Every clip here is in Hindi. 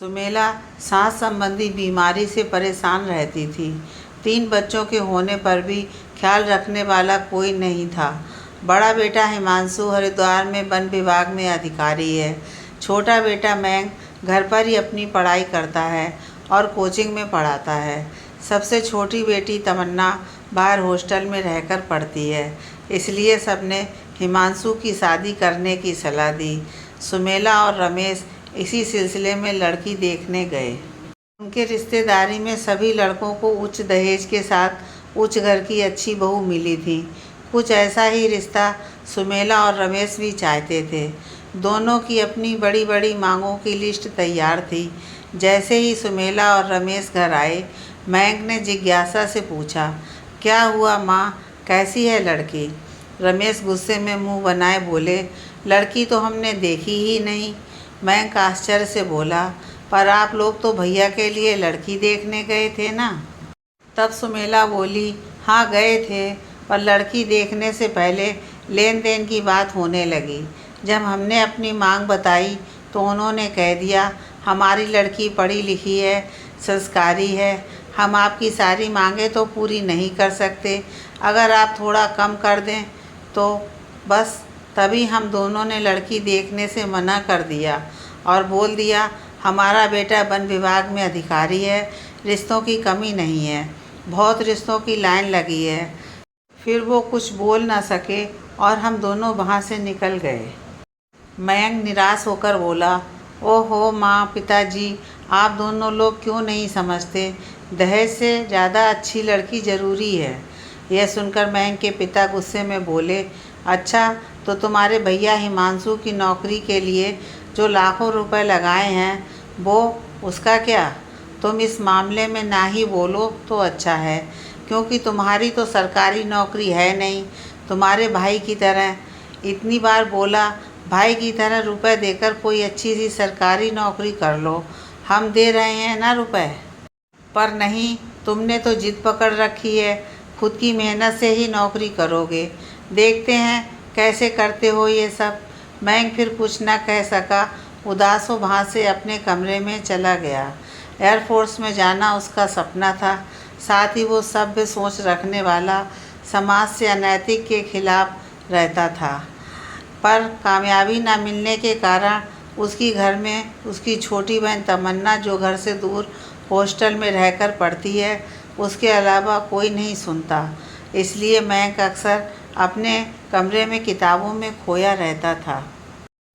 सुमेला सांस संबंधी बीमारी से परेशान रहती थी। 3 बच्चों के होने पर भी ख्याल रखने वाला कोई नहीं था। बड़ा बेटा हिमांशु हरिद्वार में वन विभाग में अधिकारी है। छोटा बेटा मयंक घर पर ही अपनी पढ़ाई करता है और कोचिंग में पढ़ाता है। सबसे छोटी बेटी तमन्ना बाहर हॉस्टल में रहकर पढ़ती है। इसलिए सबने हिमांशु की शादी करने की सलाह दी। सुमेला और रमेश इसी सिलसिले में लड़की देखने गए। उनके रिश्तेदारी में सभी लड़कों को उच्च दहेज के साथ उच्च घर की अच्छी बहू मिली थी। कुछ ऐसा ही रिश्ता सुमेला और रमेश भी चाहते थे। दोनों की अपनी बड़ी बड़ी मांगों की लिस्ट तैयार थी। जैसे ही सुमेला और रमेश घर आए, मयंक ने जिज्ञासा से पूछा, क्या हुआ माँ, कैसी है लड़की? रमेश गुस्से में मुंह बनाए बोले, लड़की तो हमने देखी ही नहीं। मयंक आश्चर्य से बोला, पर आप लोग तो भैया के लिए लड़की देखने गए थे ना? तब सुमेला बोली, हाँ गए थे, पर लड़की देखने से पहले लेन देन की बात होने लगी। जब हमने अपनी मांग बताई तो उन्होंने कह दिया, हमारी लड़की पढ़ी लिखी है, संस्कारी है, हम आपकी सारी मांगें तो पूरी नहीं कर सकते, अगर आप थोड़ा कम कर दें तो। बस तभी हम दोनों ने लड़की देखने से मना कर दिया और बोल दिया, हमारा बेटा वन विभाग में अधिकारी है, रिश्तों की कमी नहीं है, बहुत रिश्तों की लाइन लगी है। फिर वो कुछ बोल ना सके और हम दोनों वहाँ से निकल गए। मयंक निराश होकर बोला, ओहो माँ, पिताजी, आप दोनों लोग क्यों नहीं समझते, दहेज से ज़्यादा अच्छी लड़की ज़रूरी है। यह सुनकर मयंक के पिता गुस्से में बोले, अच्छा तो तुम्हारे भैया हिमांशु की नौकरी के लिए जो लाखों रुपए लगाए हैं, वो उसका क्या? तुम इस मामले में ना ही बोलो तो अच्छा है, क्योंकि तुम्हारी तो सरकारी नौकरी है नहीं। तुम्हारे भाई की तरह इतनी बार बोला, भाई की तरह रुपए देकर कोई अच्छी सी सरकारी नौकरी कर लो, हम दे रहे हैं ना रुपए। पर नहीं, तुमने तो जिद पकड़ रखी है, खुद की मेहनत से ही नौकरी करोगे। देखते हैं कैसे करते हो ये सब। मयंक फिर कुछ न कह सका, उदास हो वहाँ से अपने कमरे में चला गया। एयरफोर्स में जाना उसका सपना था, साथ ही वो सभ्य सोच रखने वाला, समाज से अनैतिक के खिलाफ रहता था। पर कामयाबी न मिलने के कारण उसकी घर में उसकी छोटी बहन तमन्ना, जो घर से दूर हॉस्टल में रहकर पढ़ती है, उसके अलावा कोई नहीं सुनता। इसलिए मयंक अक्सर अपने कमरे में किताबों में खोया रहता था।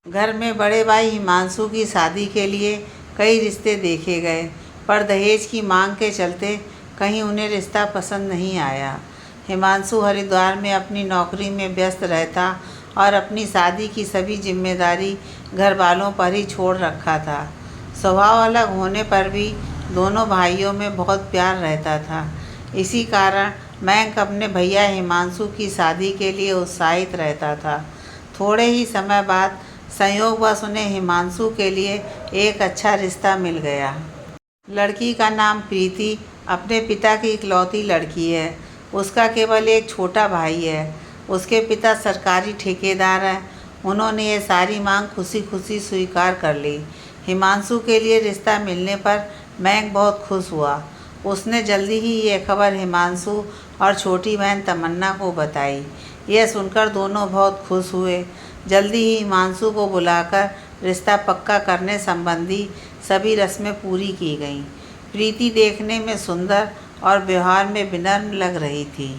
घर में बड़े भाई हिमांशु की शादी के लिए कई रिश्ते देखे गए, पर दहेज की मांग के चलते कहीं उन्हें रिश्ता पसंद नहीं आया। हिमांशु हरिद्वार में अपनी नौकरी में व्यस्त रहता और अपनी शादी की सभी जिम्मेदारी घर वालों पर ही छोड़ रखा था। स्वभाव अलग होने पर भी दोनों भाइयों में बहुत प्यार रहता था। इसी कारण मयंक अपने भैया हिमांशु की शादी के लिए उत्साहित रहता था। थोड़े ही समय बाद संयोगवश उन्हें हिमांशु के लिए एक अच्छा रिश्ता मिल गया। लड़की का नाम प्रीति अपने पिता की इकलौती लड़की है। उसका केवल एक छोटा भाई है। उसके पिता सरकारी ठेकेदार हैं। उन्होंने ये सारी मांग खुशी खुशी स्वीकार कर ली। हिमांशु के लिए रिश्ता मिलने पर मयंक बहुत खुश हुआ। उसने जल्दी ही ये खबर हिमांशु और छोटी बहन तमन्ना को बताई। यह सुनकर दोनों बहुत खुश हुए। जल्दी ही हिमांशु को बुलाकर रिश्ता पक्का करने संबंधी सभी रस्में पूरी की गईं। प्रीति देखने में सुंदर और व्यवहार में विनम्र लग रही थी।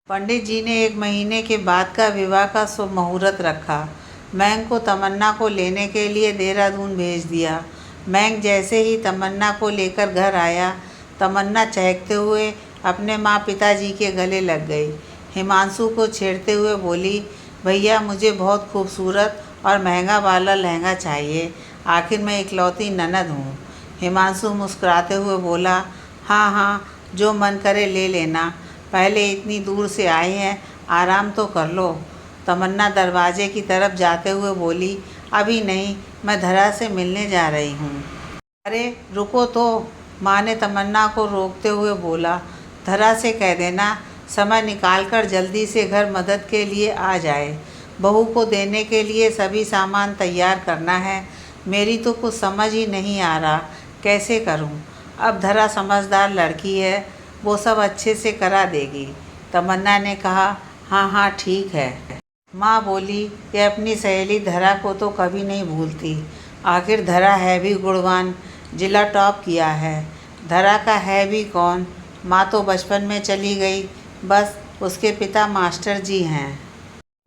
पंडित जी ने 1 महीने के बाद का विवाह का शुभ मुहूर्त रखा। मयंक को तमन्ना को लेने के लिए देहरादून भेज दिया। मयंक जैसे ही तमन्ना को लेकर घर आया, तमन्ना चहकते हुए अपने माँ पिताजी के गले लग गई। हिमांशु को छेड़ते हुए बोली, भैया मुझे बहुत खूबसूरत और महंगा वाला लहंगा चाहिए, आखिर मैं इकलौती ननद हूँ। हिमांशु मुस्कुराते हुए बोला, हाँ हाँ, जो मन करे ले लेना, पहले इतनी दूर से आए हैं, आराम तो कर लो। तमन्ना दरवाजे की तरफ जाते हुए बोली, अभी नहीं, मैं धरा से मिलने जा रही हूँ। अरे रुको तो, माँ ने तमन्ना को रोकते हुए बोला, धरा से कह देना समय निकालकर जल्दी से घर मदद के लिए आ जाए। बहू को देने के लिए सभी सामान तैयार करना है। मेरी तो कुछ समझ ही नहीं आ रहा, कैसे करूं। अब धरा समझदार लड़की है, वो सब अच्छे से करा देगी। तमन्ना ने कहा, हाँ हाँ ठीक है। माँ बोली कि अपनी सहेली धरा को तो कभी नहीं भूलती। आखिर धरा है भी गुणवान, जिला टॉप किया है। धरा का है भी कौन, माँ तो बचपन में चली गई, बस उसके पिता मास्टर जी हैं।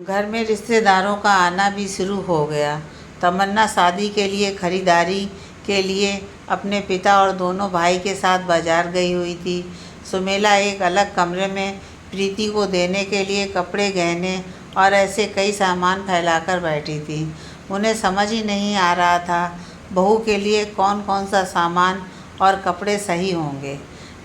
घर में रिश्तेदारों का आना भी शुरू हो गया। तमन्ना शादी के लिए खरीदारी के लिए अपने पिता और दोनों भाई के साथ बाजार गई हुई थी। सुमेला एक अलग कमरे में प्रीति को देने के लिए कपड़े, गहने और ऐसे कई सामान फैलाकर बैठी थी। उन्हें समझ ही नहीं आ रहा था बहू के लिए कौन कौन सा सामान और कपड़े सही होंगे।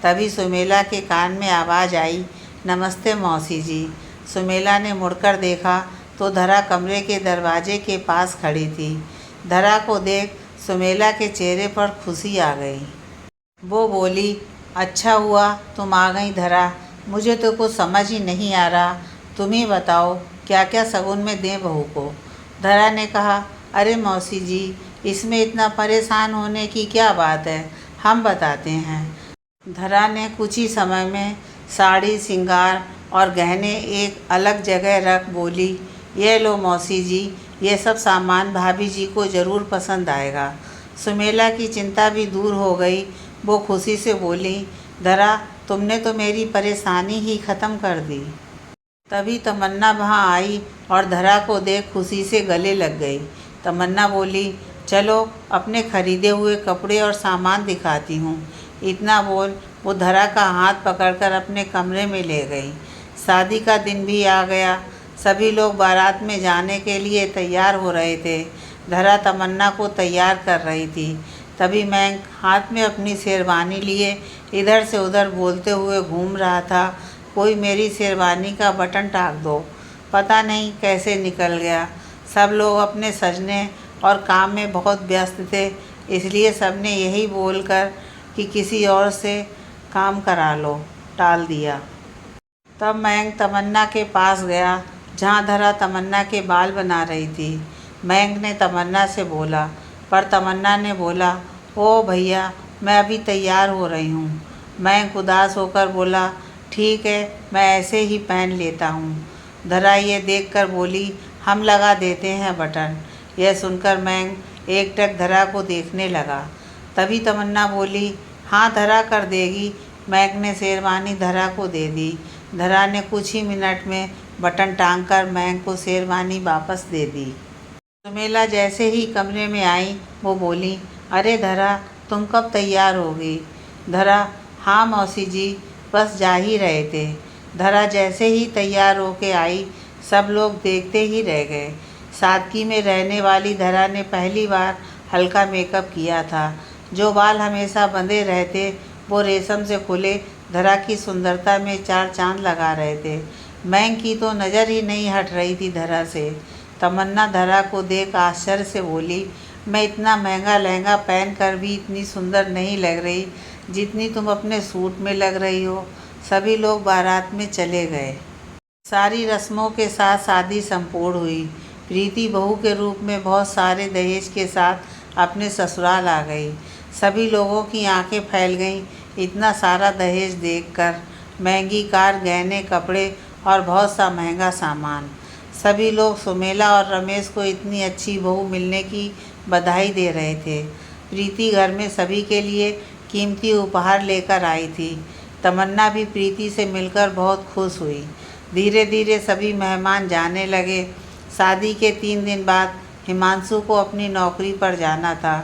तभी सुमेला के कान में आवाज़ आई, नमस्ते मौसी जी। सुमेला ने मुड़कर देखा तो धरा कमरे के दरवाजे के पास खड़ी थी। धरा को देख सुमेला के चेहरे पर खुशी आ गई। वो बोली, अच्छा हुआ तुम आ गई धरा, मुझे तो कुछ समझ ही नहीं आ रहा, तुम ही बताओ क्या क्या शगुन में दें बहू को। धरा ने कहा, अरे मौसी जी, इसमें इतना परेशान होने की क्या बात है, हम बताते हैं। धरा ने कुछ ही समय में साड़ी, श्रृंगार और गहने एक अलग जगह रख बोली, ये लो मौसी जी, ये सब सामान भाभी जी को ज़रूर पसंद आएगा। सुमेला की चिंता भी दूर हो गई। वो खुशी से बोली, धरा तुमने तो मेरी परेशानी ही ख़त्म कर दी। तभी तमन्ना वहाँ आई और धरा को देख खुशी से गले लग गई। तमन्ना बोली, चलो अपने खरीदे हुए कपड़े और सामान दिखाती हूँ। इतना बोल वो धरा का हाथ पकड़कर अपने कमरे में ले गई। शादी का दिन भी आ गया। सभी लोग बारात में जाने के लिए तैयार हो रहे थे। धरा तमन्ना को तैयार कर रही थी। तभी मैं हाथ में अपनी शेरवानी लिए इधर से उधर बोलते हुए घूम रहा था, कोई मेरी शेरवानी का बटन टाँक दो। पता नहीं कैसे निकल गया। सब लोग अपने सजने और काम में बहुत व्यस्त थे, इसलिए सबने यही बोलकर कि किसी और से काम करा लो टाल दिया। तब मैं तमन्ना के पास गया जहाँ धरा तमन्ना के बाल बना रही थी। मयंक ने तमन्ना से बोला, पर तमन्ना ने बोला, ओ भैया मैं अभी तैयार हो रही हूँ। मयंक उदास होकर बोला, ठीक है मैं ऐसे ही पहन लेता हूँ। धरा ये देखकर बोली, हम लगा देते हैं बटन। यह सुनकर मयंक एकटक धरा को देखने लगा। तभी तमन्ना बोली, हाँ धरा कर देगी। मयंक ने शेरवानी धरा को दे दी। धरा ने कुछ ही मिनट में बटन टांगकर मयंक को शेरवानी वापस दे दी। सुमेला जैसे ही कमरे में आई वो बोली, अरे धरा तुम कब तैयार होगी। धरा, हाँ मौसी जी, बस जा ही रहे थे। धरा जैसे ही तैयार होके आई सब लोग देखते ही रह गए। सादगी में रहने वाली धरा ने पहली बार हल्का मेकअप किया था। जो बाल हमेशा बंधे रहते वो रेशम से खुले धरा की सुंदरता में चार चांद लगा रहे थे। मयंक की तो नज़र ही नहीं हट रही थी धरा से। तमन्ना धरा को देख आश्चर्य से बोली, मैं इतना महंगा लहंगा पहन कर भी इतनी सुंदर नहीं लग रही जितनी तुम अपने सूट में लग रही हो। सभी लोग बारात में चले गए। सारी रस्मों के साथ शादी संपूर्ण हुई। प्रीति बहू के रूप में बहुत सारे दहेज के साथ अपने ससुराल आ गई। सभी लोगों की आंखें फैल गईं इतना सारा दहेज देखकर। महंगी कार, गहने, कपड़े और बहुत सा महंगा सामान। सभी लोग सुमेला और रमेश को इतनी अच्छी बहू मिलने की बधाई दे रहे थे। प्रीति घर में सभी के लिए कीमती उपहार लेकर आई थी। तमन्ना भी प्रीति से मिलकर बहुत खुश हुई। धीरे धीरे सभी मेहमान जाने लगे। शादी के 3 दिन बाद हिमांशु को अपनी नौकरी पर जाना था।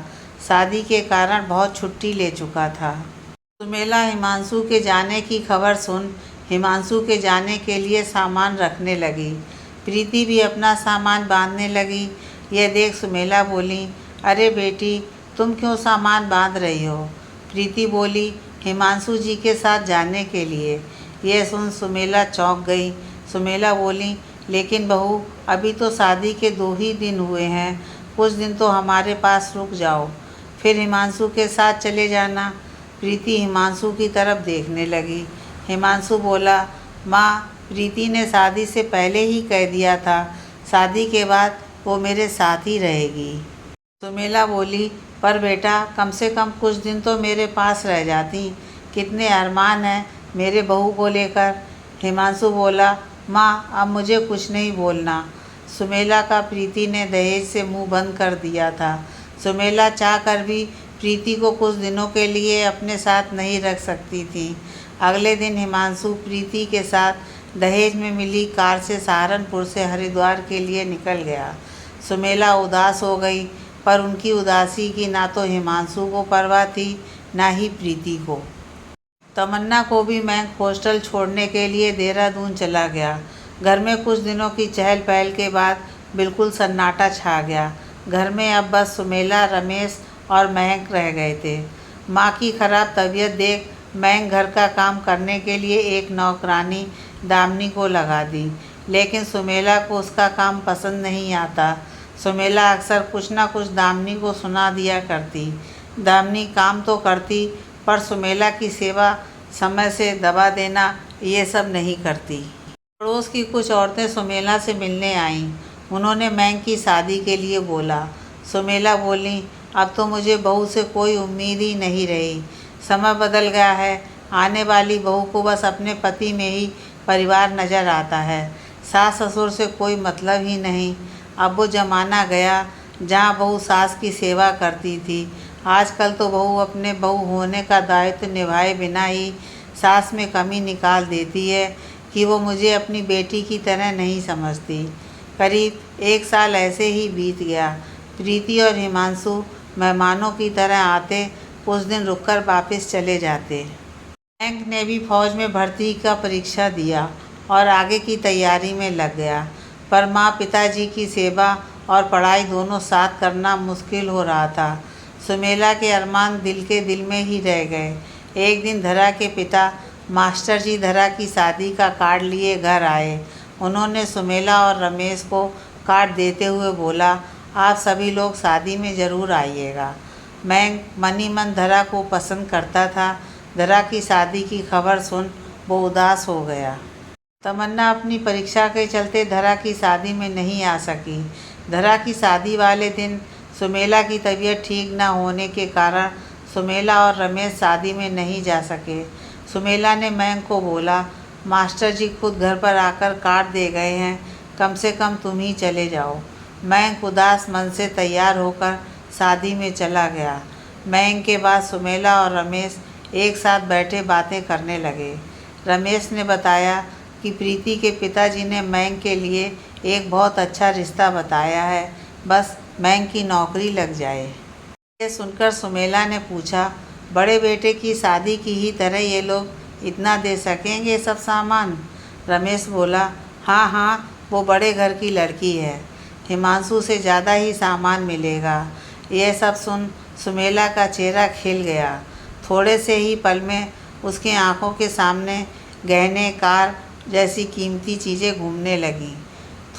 शादी के कारण बहुत छुट्टी ले चुका था। सुमेला हिमांशु के जाने की खबर सुन हिमांशु के जाने के लिए सामान रखने लगी। प्रीति भी अपना सामान बांधने लगी। यह देख सुमेला बोली, अरे बेटी तुम क्यों सामान बांध रही हो। प्रीति बोली, हिमांशु जी के साथ जाने के लिए। यह सुन सुमेला चौंक गई। सुमेला बोली, लेकिन बहू अभी तो शादी के 2 ही दिन हुए हैं, कुछ दिन तो हमारे पास रुक जाओ, फिर हिमांशु के साथ चले जाना। प्रीति हिमांशु की तरफ देखने लगी। हिमांशु बोला, माँ प्रीति ने शादी से पहले ही कह दिया था शादी के बाद वो मेरे साथ ही रहेगी। सुमेला बोली, पर बेटा कम से कम कुछ दिन तो मेरे पास रह जाती। कितने अरमान हैं मेरे बहू को लेकर। हिमांशु बोला, माँ अब मुझे कुछ नहीं बोलना। सुमेला का प्रीति ने दहेज से मुंह बंद कर दिया था। सुमेला चाह कर भी प्रीति को कुछ दिनों के लिए अपने साथ नहीं रख सकती थी। अगले दिन हिमांशु प्रीति के साथ दहेज में मिली कार से सहारनपुर से हरिद्वार के लिए निकल गया। सुमेला उदास हो गई, पर उनकी उदासी की ना तो हिमांशु को परवाह थी ना ही प्रीति को। तमन्ना को भी मैं हॉस्टल छोड़ने के लिए देहरादून चला गया। घर में कुछ दिनों की चहल पहल के बाद बिल्कुल सन्नाटा छा गया। घर में अब बस सुमेला, रमेश और महक रह गए थे। माँ की खराब तबीयत देख महक घर का काम करने के लिए एक नौकरानी दामिनी को लगा दी, लेकिन सुमेला को उसका काम पसंद नहीं आता। सुमेला अक्सर कुछ ना कुछ दामिनी को सुना दिया करती। दामिनी काम तो करती, पर सुमेला की सेवा, समय से दवा देना, ये सब नहीं करती। पड़ोस की कुछ औरतें सुमेला से मिलने आईं। उन्होंने महक की शादी के लिए बोला। सुमेला बोली, अब तो मुझे बहू से कोई उम्मीद ही नहीं रही। समय बदल गया है। आने वाली बहू को बस अपने पति में ही परिवार नज़र आता है। सास ससुर से कोई मतलब ही नहीं। अब वो ज़माना गया जहाँ बहू सास की सेवा करती थी। आजकल तो बहू अपने बहू होने का दायित्व निभाए बिना ही सास में कमी निकाल देती है कि वो मुझे अपनी बेटी की तरह नहीं समझती। करीब 1 साल ऐसे ही बीत गया। प्रीति और हिमांशु मेहमानों की तरह आते, कुछ दिन रुककर वापस चले जाते। बैंक ने भी फौज में भर्ती का परीक्षा दिया और आगे की तैयारी में लग गया, पर माँ पिताजी की सेवा और पढ़ाई दोनों साथ करना मुश्किल हो रहा था। सुमेला के अरमान दिल के दिल में ही रह गए। एक दिन धरा के पिता मास्टर जी धरा की शादी का कार्ड लिए घर आए। उन्होंने सुमेला और रमेश को कार्ड देते हुए बोला, आप सभी लोग शादी में ज़रूर आइएगा। मैं मन ही मन धरा को पसंद करता था। धरा की शादी की खबर सुन वो उदास हो गया। तमन्ना अपनी परीक्षा के चलते धरा की शादी में नहीं आ सकी। धरा की शादी वाले दिन सुमेला की तबीयत ठीक न होने के कारण सुमेला और रमेश शादी में नहीं जा सके। सुमेला ने महक को बोला, मास्टर जी खुद घर पर आकर कार्ड दे गए हैं, कम से कम तुम ही चले जाओ। महक उदास मन से तैयार होकर शादी में चला गया। महक के बाद सुमेला और रमेश एक साथ बैठे बातें करने लगे। रमेश ने बताया कि प्रीति के पिताजी ने महक के लिए एक बहुत अच्छा रिश्ता बताया है, बस महक की नौकरी लग जाए। ये सुनकर सुमेला ने पूछा, बड़े बेटे की शादी की ही तरह ये लोग इतना दे सकेंगे सब सामान? रमेश बोला, हाँ हाँ, वो बड़े घर की लड़की है, हिमांशु से ज़्यादा ही सामान मिलेगा। यह सब सुन सुमेला का चेहरा खिल गया। थोड़े से ही पल में उसकी आंखों के सामने गहने, कार जैसी कीमती चीज़ें घूमने लगीं।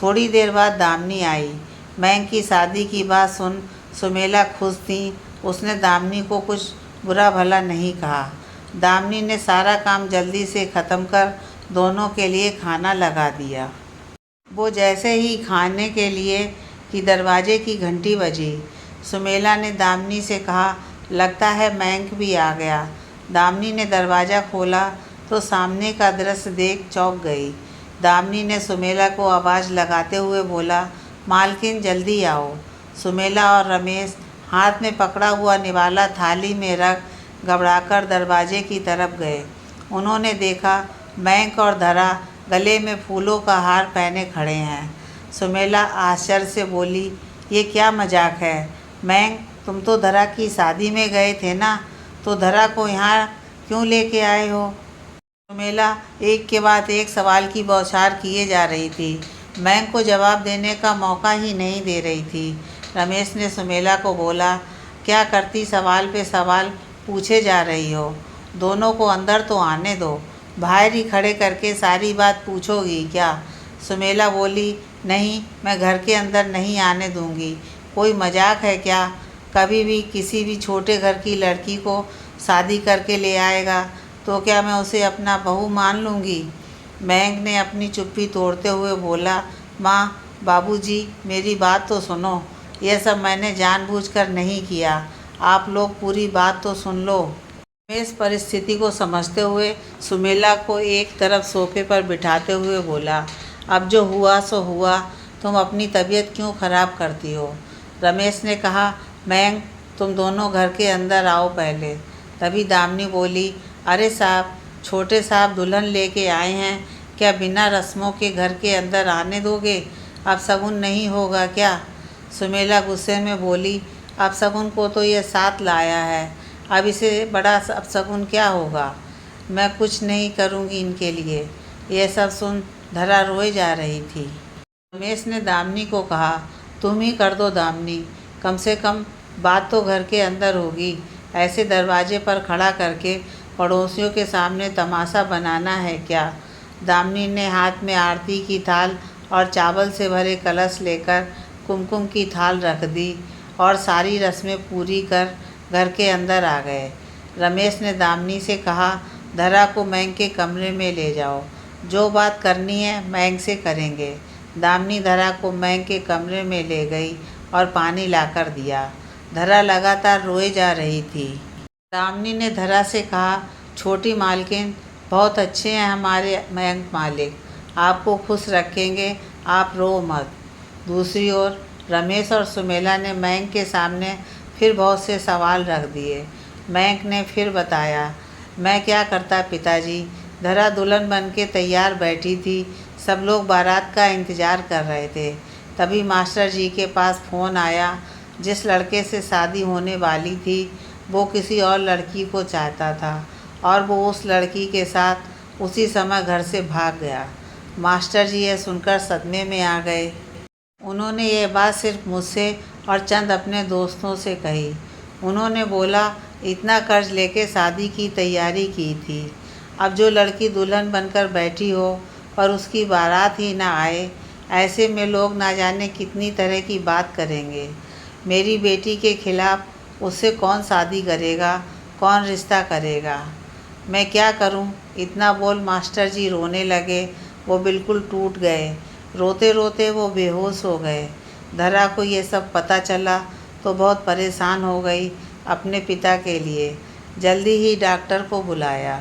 थोड़ी देर बाद दामिनी आई। महक की शादी की बात सुन सुमेला खुश थी। उसने दामिनी को कुछ बुरा भला नहीं कहा। दामिनी ने सारा काम जल्दी से ख़त्म कर दोनों के लिए खाना लगा दिया। वो जैसे ही खाने के लिए कि दरवाजे की घंटी बजी। सुमेला ने दामिनी से कहा, लगता है महक भी आ गया। दामिनी ने दरवाज़ा खोला तो सामने का दृश्य देख चौंक गई। दामिनी ने सुमेला को आवाज़ लगाते हुए बोला, मालकिन जल्दी आओ। सुमेला और रमेश हाथ में पकड़ा हुआ निवाला थाली में रख घबराकर दरवाजे की तरफ गए। उन्होंने देखा महक और धरा गले में फूलों का हार पहने खड़े हैं। सुमेला आश्चर्य से बोली, ये क्या मजाक है? महक, तुम तो धरा की शादी में गए थे ना, तो धरा को यहाँ क्यों लेके आए हो? सुमेला एक के बाद एक सवाल की बौछार किए जा रही थी। महक को जवाब देने का मौका ही नहीं दे रही थी। रमेश ने सुमेला को बोला, क्या करती सवाल पे सवाल पूछे जा रही हो? दोनों को अंदर तो आने दो, बाहर ही खड़े करके सारी बात पूछोगी क्या? सुमेला बोली, नहीं, मैं घर के अंदर नहीं आने दूंगी। कोई मजाक है क्या? कभी भी किसी भी छोटे घर की लड़की को शादी करके ले आएगा तो क्या मैं उसे अपना बहू मान लूँगी? महक ने अपनी चुप्पी तोड़ते हुए बोला, माँ, बाबूजी, मेरी बात तो सुनो। यह सब मैंने जानबूझकर नहीं किया। आप लोग पूरी बात तो सुन लो। रमेश परिस्थिति को समझते हुए सुमेला को एक तरफ सोफे पर बिठाते हुए बोला, अब जो हुआ सो हुआ, तुम अपनी तबीयत क्यों ख़राब करती हो। रमेश ने कहा, मयंक तुम दोनों घर के अंदर आओ पहले। तभी दामिनी बोली, अरे साहब, छोटे साहब दुल्हन लेके आए हैं, क्या बिना रस्मों के घर के अंदर आने दोगे? अब शगुन नहीं होगा क्या? सुमेला गुस्से में बोली, अब शगुन को तो ये साथ लाया है, अब इसे बड़ा अपशगुन क्या होगा? मैं कुछ नहीं करूँगी इनके लिए। यह सब सुन धरा रोए जा रही थी। रमेश ने दामिनी को कहा, तुम ही कर दो दामिनी, कम से कम बात तो घर के अंदर होगी। ऐसे दरवाजे पर खड़ा करके पड़ोसियों के सामने तमाशा बनाना है क्या? दामिनी ने हाथ में आरती की थाल और चावल से भरे कलश लेकर कुमकुम की थाल रख दी और सारी रस्में पूरी कर घर के अंदर आ गए। रमेश ने दामिनी से कहा, धरा को मयंक के कमरे में ले जाओ, जो बात करनी है मयंक से करेंगे। दामिनी धरा को मयंक के कमरे में ले गई और पानी लाकर दिया। धरा लगातार रोए जा रही थी। दामिनी ने धरा से कहा, छोटी मालकिन, बहुत अच्छे हैं हमारे मयंक मालिक, आपको खुश रखेंगे, आप रो मत। दूसरी ओर रमेश और सुमेला ने मयंक के सामने फिर बहुत से सवाल रख दिए। मयंक ने फिर बताया, मैं क्या करता पिताजी, धरा दुल्हन बन के तैयार बैठी थी, सब लोग बारात का इंतज़ार कर रहे थे। तभी मास्टर जी के पास फ़ोन आया, जिस लड़के से शादी होने वाली थी वो किसी और लड़की को चाहता था और वो उस लड़की के साथ उसी समय घर से भाग गया। मास्टर जी यह सुनकर सदमे में आ गए। उन्होंने ये बात सिर्फ मुझसे और चंद अपने दोस्तों से कही। उन्होंने बोला, इतना कर्ज लेके शादी की तैयारी की थी, अब जो लड़की दुल्हन बनकर बैठी हो पर उसकी बारात ही ना आए, ऐसे में लोग ना जाने कितनी तरह की बात करेंगे। मेरी बेटी के खिलाफ़ उससे कौन शादी करेगा, कौन रिश्ता करेगा? मैं क्या करूं? इतना बोल मास्टर जी रोने लगे। वो बिल्कुल टूट गए। रोते रोते वो बेहोश हो गए। धरा को ये सब पता चला तो बहुत परेशान हो गई अपने पिता के लिए। जल्दी ही डॉक्टर को बुलाया।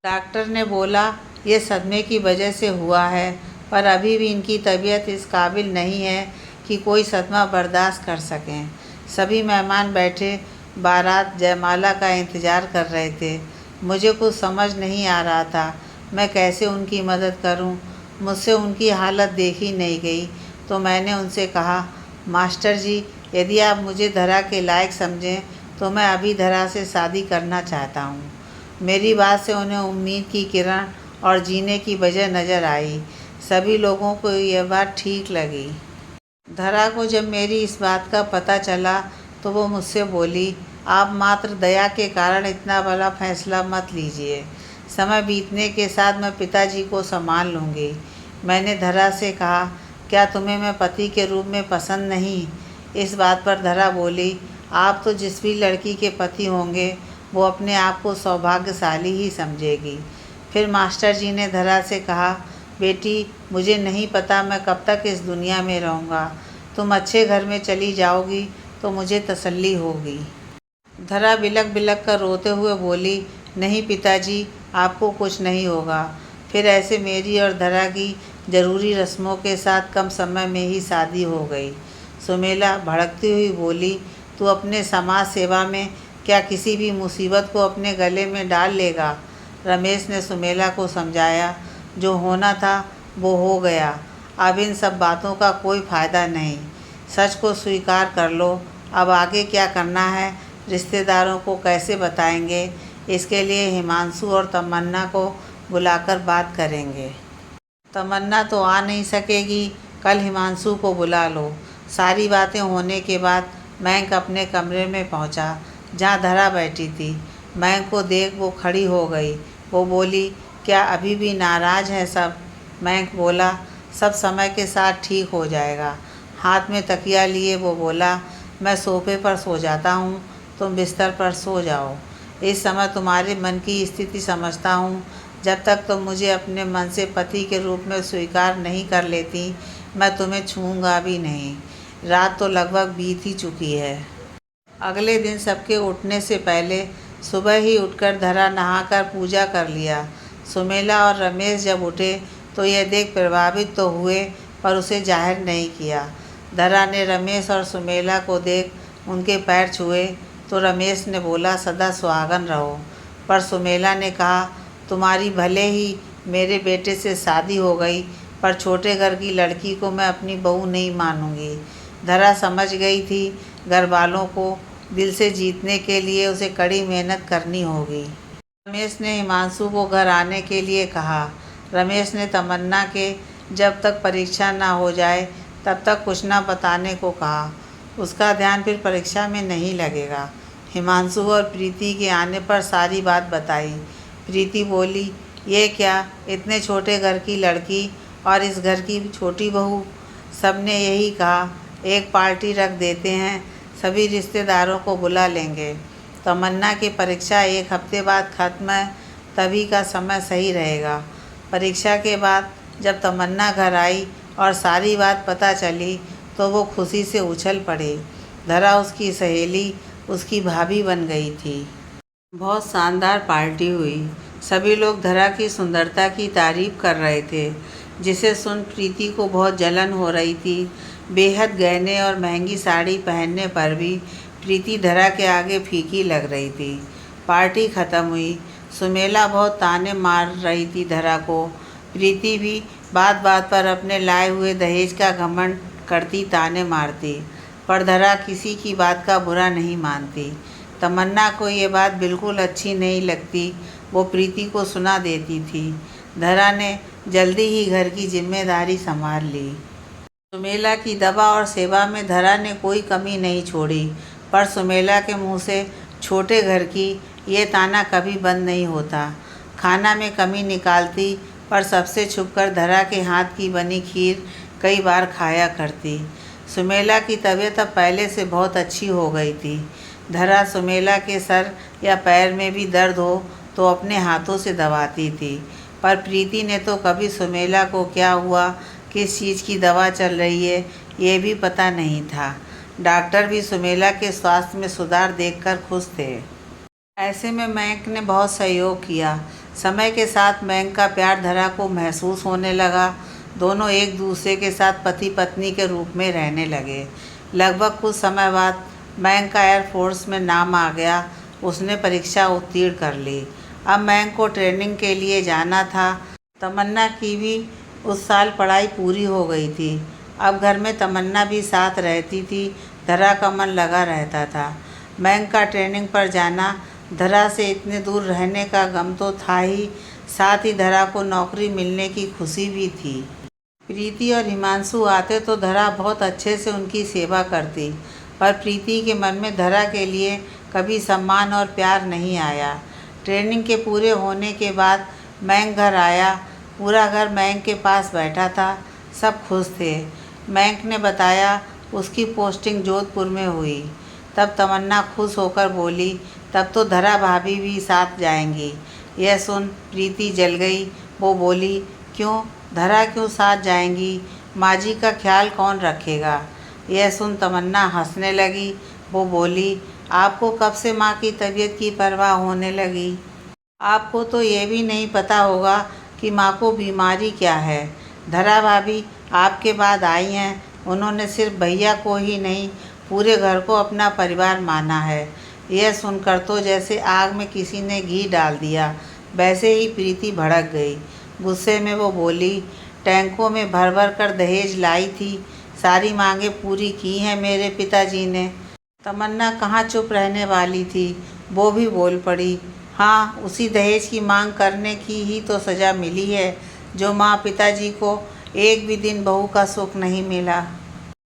डॉक्टर ने बोला, ये सदमे की वजह से हुआ है, पर अभी भी इनकी तबीयत इस काबिल नहीं है कि कोई सदमा बर्दाश्त कर सकें। सभी मेहमान बैठे बारात जयमाला का इंतज़ार कर रहे थे। मुझे कुछ समझ नहीं आ रहा था, मैं कैसे उनकी मदद करूं। मुझसे उनकी हालत देखी नहीं गई तो मैंने उनसे कहा, मास्टर जी, यदि आप मुझे धरा के लायक समझें तो मैं अभी धरा से शादी करना चाहता हूँ। मेरी बात से उन्हें उम्मीद की किरण और जीने की वजह नज़र आई। सभी लोगों को यह बात ठीक लगी। धरा को जब मेरी इस बात का पता चला तो वो मुझसे बोली, आप मात्र दया के कारण इतना बड़ा फैसला मत लीजिए। समय बीतने के साथ मैं पिताजी को संभाल लूँगी। मैंने धरा से कहा, क्या तुम्हें मैं पति के रूप में पसंद नहीं? इस बात पर धरा बोली, आप तो जिस भी लड़की के पति होंगे वो अपने आप को सौभाग्यशाली ही समझेगी। फिर मास्टर जी ने धरा से कहा, बेटी, मुझे नहीं पता मैं कब तक इस दुनिया में रहूँगा। तुम अच्छे घर में चली जाओगी तो मुझे तसल्ली होगी। धरा बिलक बिलक कर रोते हुए बोली, नहीं पिताजी, आपको कुछ नहीं होगा। फिर ऐसे मेरी और धरा की ज़रूरी रस्मों के साथ कम समय में ही शादी हो गई। सुमेला भड़कती हुई बोली, तू अपने समाज सेवा में क्या किसी भी मुसीबत को अपने गले में डाल लेगा? रमेश ने सुमेला को समझाया, जो होना था वो हो गया, अब इन सब बातों का कोई फ़ायदा नहीं। सच को स्वीकार कर लो। अब आगे क्या करना है, रिश्तेदारों को कैसे बताएंगे, इसके लिए हिमांशु और तमन्ना को बुलाकर बात करेंगे। तमन्ना तो आ नहीं सकेगी, कल हिमांशु को बुला लो। सारी बातें होने के बाद मयंक अपने कमरे में पहुंचा, जहां धरा बैठी थी। मयंक को देख वो खड़ी हो गई। वो बोली, क्या अभी भी नाराज़ है सब? मयंक बोला, सब समय के साथ ठीक हो जाएगा। हाथ में तकिया लिए वो बोला, मैं सोफे पर सो जाता हूँ, तुम बिस्तर पर सो जाओ। इस समय तुम्हारे मन की स्थिति समझता हूँ। जब तक तुम मुझे अपने मन से पति के रूप में स्वीकार नहीं कर लेती, मैं तुम्हें छूऊंगा भी नहीं। रात तो लगभग बीत ही चुकी है। अगले दिन सबके उठने से पहले सुबह ही उठकर धरा नहाकर पूजा कर लिया। सुमेला और रमेश जब उठे तो यह देख प्रभावित तो हुए पर उसे जाहिर नहीं किया। धरा ने रमेश और सुमेला को देख उनके पैर छुए तो रमेश ने बोला, सदा सुहागन रहो। पर सुमेला ने कहा, तुम्हारी भले ही मेरे बेटे से शादी हो गई पर छोटे घर की लड़की को मैं अपनी बहू नहीं मानूंगी। धरा समझ गई थी घर वालों को दिल से जीतने के लिए उसे कड़ी मेहनत करनी होगी। रमेश ने हिमांशु को घर आने के लिए कहा। रमेश ने तमन्ना के जब तक परीक्षा ना हो जाए तब तक कुछ ना बताने को कहा। उसका ध्यान फिर परीक्षा में नहीं लगेगा। हिमांशु और प्रीति के आने पर सारी बात बताई। प्रीति बोली, ये क्या, इतने छोटे घर की लड़की और इस घर की छोटी बहू। सबने यही कहा, एक पार्टी रख देते हैं, सभी रिश्तेदारों को बुला लेंगे। तमन्ना की परीक्षा 1 हफ्ते बाद ख़त्म है, तभी का समय सही रहेगा। परीक्षा के बाद जब तमन्ना घर आई और सारी बात पता चली तो वो खुशी से उछल पड़ी। धरा उसकी सहेली, उसकी भाभी बन गई थी। बहुत शानदार पार्टी हुई। सभी लोग धरा की सुंदरता की तारीफ कर रहे थे, जिसे सुन प्रीति को बहुत जलन हो रही थी। बेहद गहने और महंगी साड़ी पहनने पर भी प्रीति धरा के आगे फीकी लग रही थी। पार्टी ख़त्म हुई। सुमेला बहुत ताने मार रही थी धरा को। प्रीति भी बात बात पर अपने लाए हुए दहेज का घमंड करती ताने मारती, पर धरा किसी की बात का बुरा नहीं मानती। तमन्ना को ये बात बिल्कुल अच्छी नहीं लगती, वो प्रीति को सुना देती थी। धरा ने जल्दी ही घर की जिम्मेदारी संभाल ली। सुमेला की दवा और सेवा में धरा ने कोई कमी नहीं छोड़ी, पर सुमेला के मुंह से छोटे घर की ये ताना कभी बंद नहीं होता। खाना में कमी निकालती, पर सबसे छुपकर धरा के हाथ की बनी खीर कई बार खाया करती। सुमेला की तबीयत अब पहले से बहुत अच्छी हो गई थी। धरा सुमेला के सर या पैर में भी दर्द हो तो अपने हाथों से दबाती थी, पर प्रीति ने तो कभी सुमेला को क्या हुआ, किस चीज़ की दवा चल रही है, ये भी पता नहीं था। डॉक्टर भी सुमेला के स्वास्थ्य में सुधार देखकर खुश थे। ऐसे में मयंक ने बहुत सहयोग किया। समय के साथ मयंक का प्यार धरा को महसूस होने लगा। दोनों एक दूसरे के साथ पति पत्नी के रूप में रहने लगे। लगभग कुछ समय बाद मयंक का एयरफोर्स में नाम आ गया। उसने परीक्षा उत्तीर्ण कर ली। अब मयंक को ट्रेनिंग के लिए जाना था। तमन्ना की भी उस साल पढ़ाई पूरी हो गई थी। अब घर में तमन्ना भी साथ रहती थी। धरा का मन लगा रहता था। मयंक का ट्रेनिंग पर जाना, धरा से इतने दूर रहने का गम तो था ही, साथ ही धरा को नौकरी मिलने की खुशी भी थी। प्रीति और हिमांशु आते तो धरा बहुत अच्छे से उनकी सेवा करती, पर प्रीति के मन में धरा के लिए कभी सम्मान और प्यार नहीं आया। ट्रेनिंग के पूरे होने के बाद मयंक घर आया। पूरा घर मयंक के पास बैठा था। सब खुश थे। मयंक ने बताया उसकी पोस्टिंग जोधपुर में हुई। तब तमन्ना खुश होकर बोली, तब तो धरा भाभी भी साथ जाएंगी। यह सुन प्रीति जल गई। वो बोली, क्यों, धरा क्यों साथ जाएंगी? माँ जी का ख्याल कौन रखेगा? यह सुन तमन्ना हंसने लगी। वो बोली, आपको कब से माँ की तबीयत की परवाह होने लगी? आपको तो ये भी नहीं पता होगा कि माँ को बीमारी क्या है। धरा भाभी आपके बाद आई हैं। उन्होंने सिर्फ भैया को ही नहीं, पूरे घर को अपना परिवार माना है। यह सुनकर तो जैसे आग में किसी ने घी डाल दिया, वैसे ही प्रीति भड़क गई। गुस्से में वो बोली, टैंकों में भर भर कर दहेज लाई थी, सारी मांगें पूरी की हैं मेरे पिताजी ने। तमन्ना कहाँ चुप रहने वाली थी, वो भी बोल पड़ी, हाँ, उसी दहेज की मांग करने की ही तो सज़ा मिली है जो माँ पिताजी को एक भी दिन बहू का सुख नहीं मिला।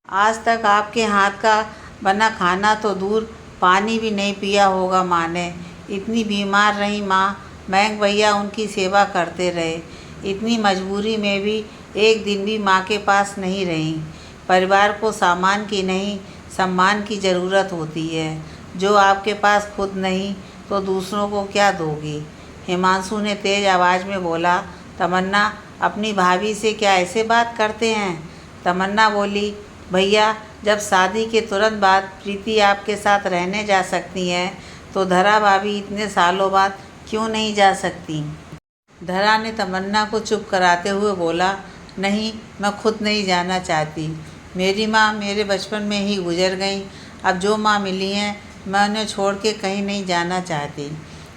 आज तक आपके हाथ का बना खाना तो दूर, पानी भी नहीं पिया होगा माँ ने। इतनी बीमार रही माँ, मयंक भैया उनकी सेवा करते रहे। इतनी मजबूरी में भी एक दिन भी माँ के पास नहीं रहीं। परिवार को सामान की नहीं, सम्मान की ज़रूरत होती है। जो आपके पास खुद नहीं तो दूसरों को क्या दोगी? हिमांशु ने तेज़ आवाज़ में बोला, तमन्ना अपनी भाभी से क्या ऐसे बात करते हैं? तमन्ना बोली, भैया, जब शादी के तुरंत बाद प्रीति आपके साथ रहने जा सकती हैं तो धरा भाभी इतने सालों बाद क्यों नहीं जा सकती? धरा ने तमन्ना को चुप कराते हुए बोला, नहीं, मैं खुद नहीं जाना चाहती। मेरी माँ मेरे बचपन में ही गुजर गई। अब जो माँ मिली हैं मैं उन्हें छोड़ के कहीं नहीं जाना चाहती।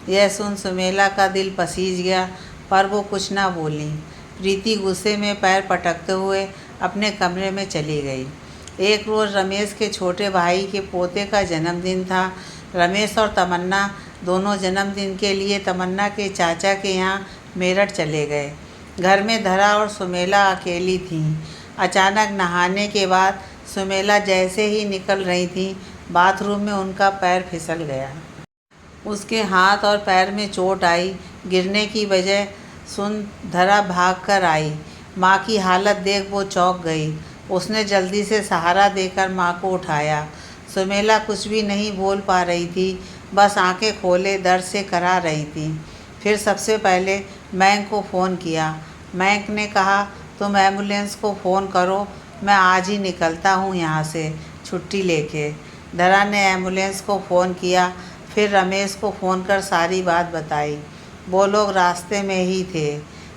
यह सुन सुमेला का दिल पसीज गया, पर वो कुछ ना बोली। प्रीति गुस्से में पैर पटकते हुए अपने कमरे में चली गई। एक रोज़ रमेश के छोटे भाई के पोते का जन्मदिन था। रमेश और तमन्ना दोनों जन्मदिन के लिए तमन्ना के चाचा के यहाँ मेरठ चले गए। घर में धरा और सुमेला अकेली थीं। अचानक नहाने के बाद सुमेला जैसे ही निकल रही थी, बाथरूम में उनका पैर फिसल गया। उसके हाथ और पैर में चोट आई। गिरने की वजह सुन धरा भाग कर आई। माँ की हालत देख वो चौंक गई। उसने जल्दी से सहारा देकर माँ को उठाया। सुमेला कुछ भी नहीं बोल पा रही थी, बस आंखें खोले दर्द से करा रही थी। फिर सबसे पहले मैंक को फ़ोन किया। मैंक ने कहा, तुम एम्बुलेंस को फ़ोन करो, मैं आज ही निकलता हूँ यहाँ से छुट्टी लेके। धरा ने एम्बुलेंस को फ़ोन किया। फिर रमेश को फ़ोन कर सारी बात बताई। वो लोग रास्ते में ही थे।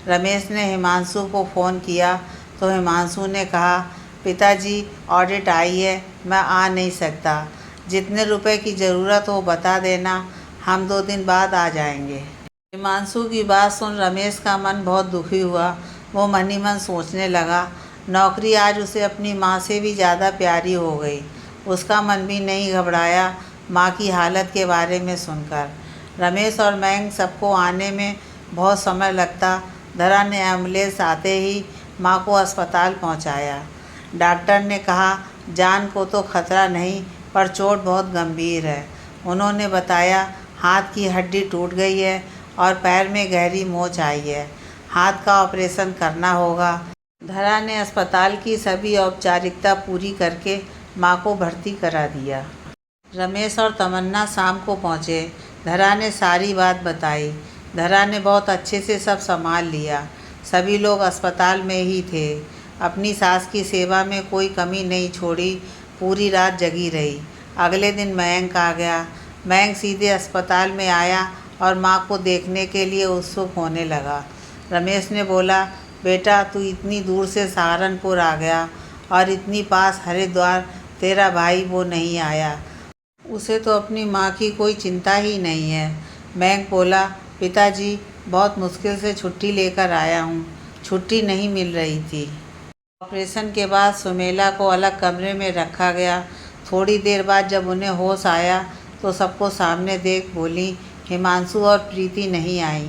रमेश ने हिमांशु को फ़ोन किया तो हिमांशु ने कहा, पिताजी ऑडिट आई है, मैं आ नहीं सकता। जितने रुपए की ज़रूरत हो बता देना, हम 2 दिन बाद आ जाएंगे। हिमांशु की बात सुन रमेश का मन बहुत दुखी हुआ। वो मन ही मन सोचने लगा, नौकरी आज उसे अपनी माँ से भी ज़्यादा प्यारी हो गई। उसका मन भी नहीं घबराया माँ की हालत के बारे में सुनकर। रमेश और मैंग सबको आने में बहुत समय लगता। धरा ने एम्बुलेंस आते ही माँ को अस्पताल पहुँचाया। डॉक्टर ने कहा, जान को तो खतरा नहीं, पर चोट बहुत गंभीर है। उन्होंने बताया, हाथ की हड्डी टूट गई है और पैर में गहरी मोच आई है। हाथ का ऑपरेशन करना होगा। धरा ने अस्पताल की सभी औपचारिकता पूरी करके माँ को भर्ती करा दिया। रमेश और तमन्ना शाम को पहुँचे। धरा ने सारी बात बताई। धरा ने बहुत अच्छे से सब संभाल लिया। सभी लोग अस्पताल में ही थे। अपनी सास की सेवा में कोई कमी नहीं छोड़ी। पूरी रात जगी रही। अगले दिन मयंक आ गया। मयंक सीधे अस्पताल में आया और माँ को देखने के लिए उत्सुक होने लगा। रमेश ने बोला, बेटा, तू इतनी दूर से सहारनपुर आ गया और इतनी पास हरिद्वार, तेरा भाई वो नहीं आया। उसे तो अपनी माँ की कोई चिंता ही नहीं है। मयंक बोला, पिताजी, बहुत मुश्किल से छुट्टी लेकर आया हूँ। छुट्टी नहीं मिल रही थी। ऑपरेशन के बाद सुमेला को अलग कमरे में रखा गया। थोड़ी देर बाद जब उन्हें होश आया तो सबको सामने देख बोली, हिमांशु और प्रीति नहीं आई।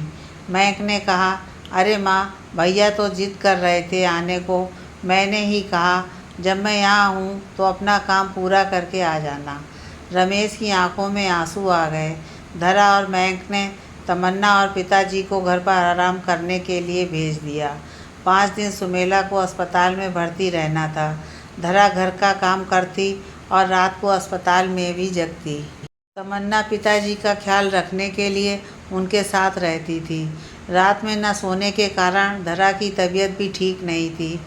मयंक ने कहा, अरे माँ, भैया तो जिद कर रहे थे आने को। मैंने ही कहा, जब मैं यहाँ हूँ तो अपना काम पूरा करके आ जाना। रमेश की आंखों में आंसू आ गए। धरा और मयंक ने तमन्ना और पिताजी को घर पर आराम करने के लिए भेज दिया। 5 दिन सुमेला को अस्पताल में भर्ती रहना था। धरा घर का काम करती और रात को अस्पताल में भी जगती। तमन्ना पिताजी का ख्याल रखने के लिए उनके साथ रहती थी। रात में न सोने के कारण धरा की तबीयत भी ठीक नहीं थी।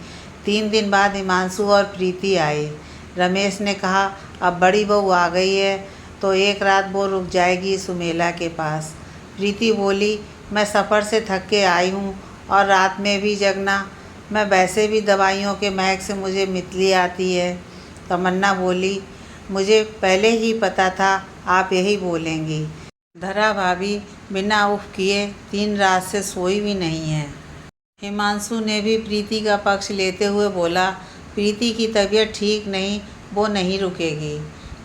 3 दिन बाद हिमांशु और प्रीति आए। रमेश ने कहा, अब बड़ी बहू आ गई है तो एक रात वो रुक जाएगी सुमेला के पास। प्रीति बोली, मैं सफ़र से थक के आई हूँ और रात में भी जगना, मैं वैसे भी दवाइयों के महक से मुझे मितली आती है। तमन्ना बोली, मुझे पहले ही पता था आप यही बोलेंगी। धरा भाभी बिना उफ किए 3 रात से सोई भी नहीं है। हिमांशु ने भी प्रीति का पक्ष लेते हुए बोला, प्रीति की तबीयत ठीक नहीं, वो नहीं रुकेगी।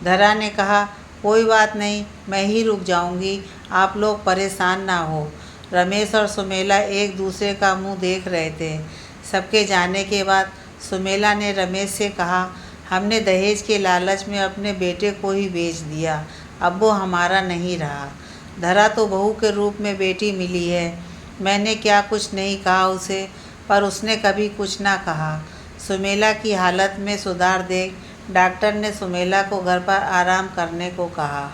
धरा ने कहा, कोई बात नहीं, मैं ही रुक जाऊंगी, आप लोग परेशान ना हो। रमेश और सुमेला एक दूसरे का मुंह देख रहे थे। सबके जाने के बाद सुमेला ने रमेश से कहा, हमने दहेज के लालच में अपने बेटे को ही बेच दिया, अब वो हमारा नहीं रहा। धरा तो बहू के रूप में बेटी मिली है। मैंने क्या कुछ नहीं कहा उसे, पर उसने कभी कुछ ना कहा। सुमेला की हालत में सुधार देख डॉक्टर ने सुमेला को घर पर आराम करने को कहा।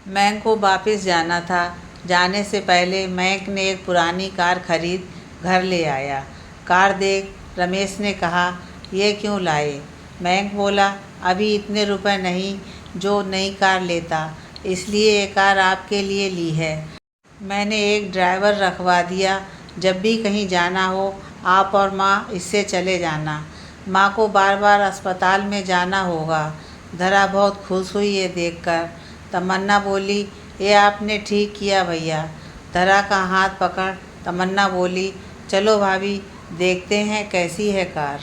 मयंक को वापस जाना था। जाने से पहले मयंक ने एक पुरानी कार खरीद घर ले आया। कार देख रमेश ने कहा, ये क्यों लाए? मयंक बोला, अभी इतने रुपए नहीं जो नई कार लेता, इसलिए ये कार आपके लिए ली है। मैंने एक ड्राइवर रखवा दिया, जब भी कहीं जाना हो आप और माँ इससे चले जाना। माँ को बार बार अस्पताल में जाना होगा। धरा बहुत खुश हुई ये देखकर। तमन्ना बोली, ये आपने ठीक किया भैया। धरा का हाथ पकड़ तमन्ना बोली, चलो भाभी देखते हैं कैसी है कार।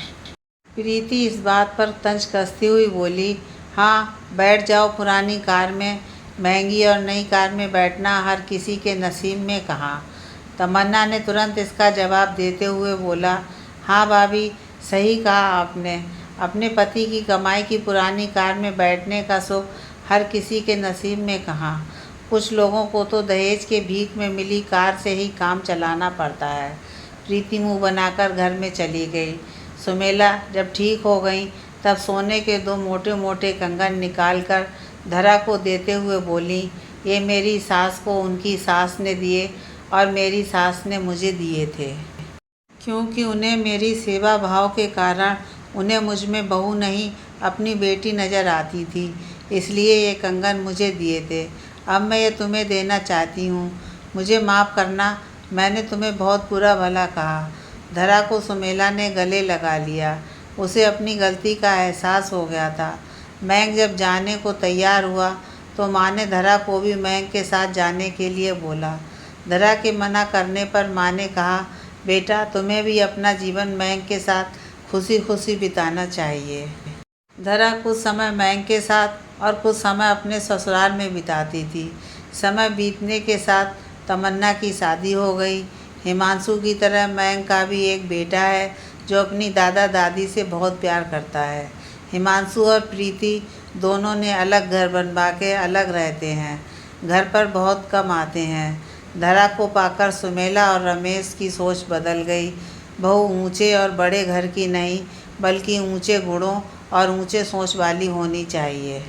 प्रीति इस बात पर तंज कसती हुई बोली, हाँ बैठ जाओ पुरानी कार में, महंगी और नई कार में बैठना हर किसी के नसीब में कहाँ। तमन्ना ने तुरंत इसका जवाब देते हुए बोला, हाँ भाभी सही कहा आपने, अपने पति की कमाई की पुरानी कार में बैठने का सुख हर किसी के नसीब में कहाँ। कुछ लोगों को तो दहेज के भीख में मिली कार से ही काम चलाना पड़ता है। प्रीति मुँह बनाकर घर में चली गई। सुमेला जब ठीक हो गई तब सोने के 2 मोटे मोटे कंगन निकालकर धरा को देते हुए बोली, ये मेरी सास को उनकी सास ने दिए और मेरी सास ने मुझे दिए थे, क्योंकि उन्हें मेरी सेवा भाव के कारण उन्हें मुझ में बहू नहीं अपनी बेटी नज़र आती थी, इसलिए ये कंगन मुझे दिए थे। अब मैं ये तुम्हें देना चाहती हूँ, मुझे माफ़ करना, मैंने तुम्हें बहुत बुरा भला कहा। धरा को सुमेला ने गले लगा लिया। उसे अपनी गलती का एहसास हो गया था। मयंक जब जाने को तैयार हुआ तो माँ ने धरा को भी मयंक के साथ जाने के लिए बोला। धरा के मना करने पर माँ ने कहा, बेटा तुम्हें भी अपना जीवन मयंक के साथ खुशी खुशी बिताना चाहिए। धरा कुछ समय मयंक के साथ और कुछ समय अपने ससुराल में बिताती थी। समय बीतने के साथ तमन्ना की शादी हो गई। हिमांशु की तरह मयंक का भी एक बेटा है जो अपनी दादा दादी से बहुत प्यार करता है। हिमांशु और प्रीति दोनों ने अलग घर बनवा के अलग रहते हैं, घर पर बहुत कम आते हैं। धरा को पाकर सुमेला और रमेश की सोच बदल गई। बहू ऊंचे और बड़े घर की नहीं बल्कि ऊंचे गुणों और ऊंचे सोच वाली होनी चाहिए।